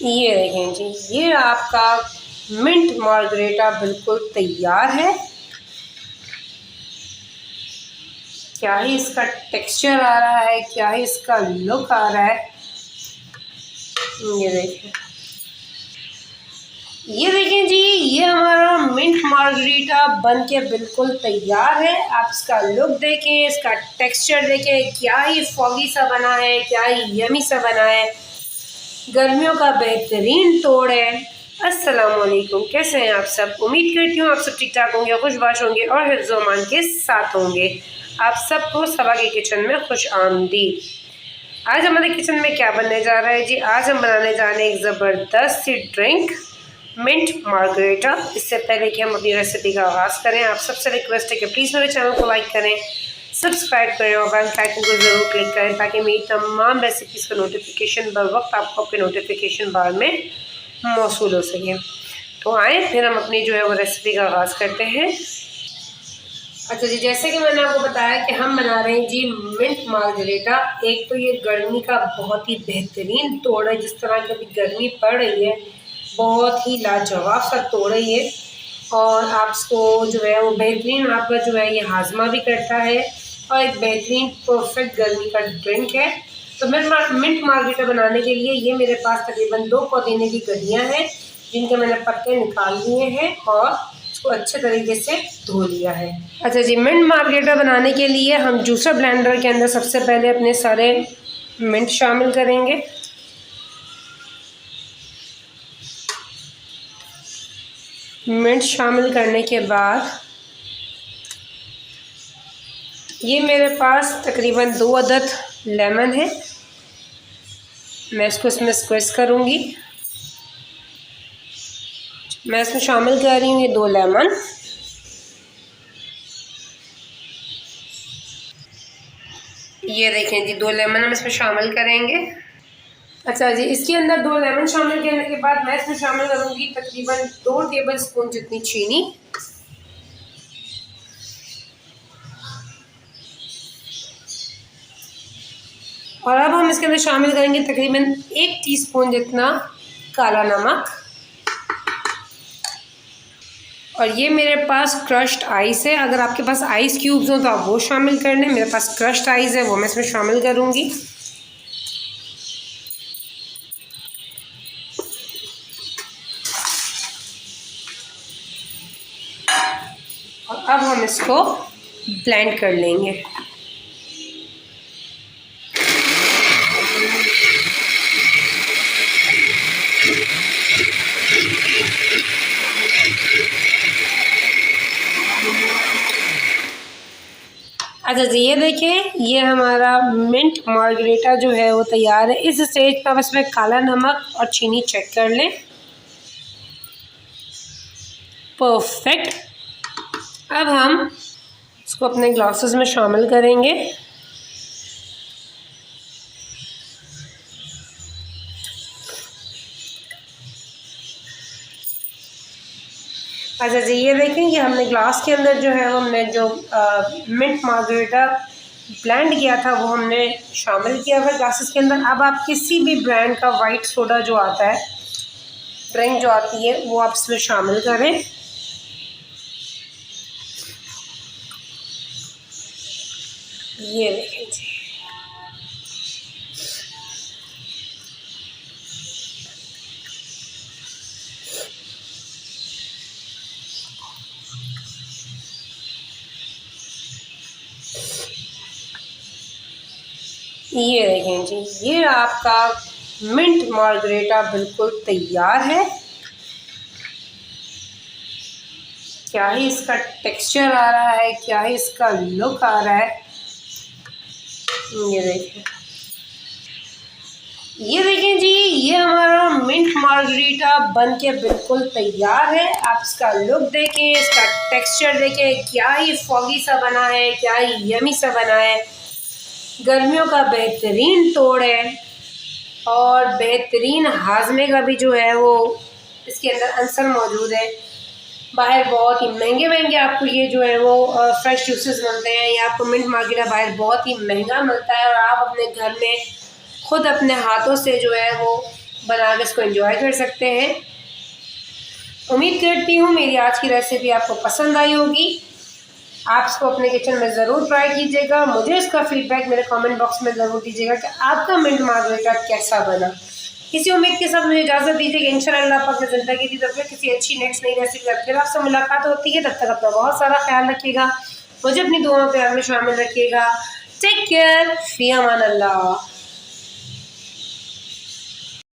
ये देखें जी, ये आपका मिंट मार्गरेटा बिल्कुल तैयार है। क्या ही इसका टेक्सचर आ रहा है, क्या ही इसका लुक आ रहा है। ये देखें जी, ये हमारा मिंट मार्गरीटा बन के बिल्कुल तैयार है। आप इसका लुक देखें, इसका टेक्सचर देखें, क्या ही फॉगी सा बना है, क्या ही यमी सा बना है। गर्मियों का बेहतरीन तोड़ है। अस्सलाम वालेकुम, कैसे हैं आप सब? उम्मीद करती हूँ आप सब ठीक ठाक होंगे, खुशबाश होंगे और हिफ्ज़-ओ-अमान के साथ होंगे। आप सबको सबा के किचन में खुश आमदीद। आज हमारे किचन में क्या बनने जा रहा है जी? आज हम बनाने जा रहे हैं एक ज़बरदस्त सी ड्रिंक, मिंट मार्गरेटा। इससे पहले कि हम अपनी रेसिपी का आगाज़ करें, आप सबसे रिक्वेस्ट है कि प्लीज़ मेरे चैनल को लाइक करें, सब्सक्राइब करें और बेल आइकन को ज़रूर क्लिक करें ताकि मेरी तमाम रेसिपीज़ का नोटिफिकेशन बर वक्त आपको अपने नोटिफिकेशन बार में मौसूल हो सके। तो आए फिर हम अपनी जो है वो रेसिपी का आगाज़ करते हैं। अच्छा जी, जैसे कि मैंने आपको बताया कि हम बना रहे हैं जी मिंट मार्गरेटा। एक तो ये गर्मी का बहुत ही बेहतरीन तोड़ है, जिस तरह की अभी गर्मी पड़ रही है, बहुत ही लाजवाब सा तोड़ है ये। और आप इसको जो है वो बेहतरीन आपका जो है ये हाजमा भी करता है और एक बेहतरीन परफेक्ट गर्मी का ड्रिंक है। तो मिंट मार्गरेटा बनाने के लिए ये मेरे पास तकरीबन 2 पुदीने की गड्डियाँ हैं, जिनके मैंने पत्ते निकाल लिए हैं और इसको अच्छे तरीके से धो लिया है। अच्छा जी, मिंट मार्गरेटा बनाने के लिए हम जूसर ब्लेंडर के अंदर सबसे पहले अपने सारे मिंट शामिल करेंगे। मिंट शामिल करने के बाद ये मेरे पास तकरीबन 2 अदद लेमन है, मैं इसको इसमें स्क्वीज़ करूँगी। मैं इसमें शामिल कर रही हूँ ये 2 लेमन। ये देखें जी, 2 लेमन हम इसमें शामिल करेंगे। अच्छा जी, इसके अंदर 2 लेमन शामिल करने के बाद मैं इसमें शामिल करूँगी तकरीबन 2 टेबल स्पून जितनी चीनी। और अब हम इसके अंदर शामिल करेंगे तकरीबन 1 टीस्पून जितना काला नमक। और ये मेरे पास क्रश्ड आइस है, अगर आपके पास आइस क्यूब्स हो तो आप वो शामिल कर लें। मेरे पास क्रश्ड आइस है, वो मैं इसमें शामिल करूँगी। और अब हम इसको ब्लेंड कर लेंगे। अच्छा जी, ये देखिए, ये हमारा मिंट मार्गरेटा जो है वो तैयार है। इस स्टेज पर बस में काला नमक और चीनी चेक कर लें। परफेक्ट। अब हम इसको अपने ग्लासेस में शामिल करेंगे। अच्छा जी, ये देखें कि हमने ग्लास के अंदर जो है वो हमने जो मिंट मार्गरेटा ब्लेंड किया था वो हमने शामिल किया हुआ ग्लासेस के अंदर। अब आप किसी भी ब्रांड का वाइट सोडा जो आता है, ड्रिंक जो आती है, वो आप इसमें शामिल करें। ये देखें जी, ये देखें जी, ये आपका मिंट मार्गरेटा बिल्कुल तैयार है। क्या ही इसका टेक्सचर आ रहा है, क्या ही इसका लुक आ रहा है। ये देखें, ये देखें जी, ये हमारा मिंट मार्गरेटा बन के बिल्कुल तैयार है। आप इसका लुक देखें, इसका टेक्सचर देखें, क्या ही फॉगी सा बना है, क्या ही यमी सा बना है। गर्मियों का बेहतरीन तोड़ है और बेहतरीन हाजमे का भी जो है वो इसके अंदर अंसर मौजूद है। बाहर बहुत ही महंगे महंगे आपको ये जो है वो फ्रेश जूसेस मिलते हैं, या आपको मिंट मार्गरेटा बाहर बहुत ही महंगा मिलता है, और आप अपने घर में खुद अपने हाथों से जो है वो बना के इसको एंजॉय कर सकते हैं। उम्मीद करती हूँ मेरी आज की रेसिपी आपको पसंद आई होगी। आप इसको अपने किचन में ज़रूर ट्राई कीजिएगा। मुझे इसका फीडबैक मेरे कमेंट बॉक्स में ज़रूर दीजिएगा कि आपका मिंट मार्गरेटा कैसा बना। इसी उम्मीद के साथ मुझे इजाज़त दीजिएगा। इंशाअल्लाह पाक अपनी ज़िंदगी की तरफ किसी अच्छी नेक्स्ट नई रेसिपी में फिर आपसे मुलाकात होती है। तब तक अपना बहुत सारा ख्याल रखिएगा, मुझे अपनी दुआओं प्यार में शामिल रखिएगा। टेक केयर, फ़ी अमान अल्लाह।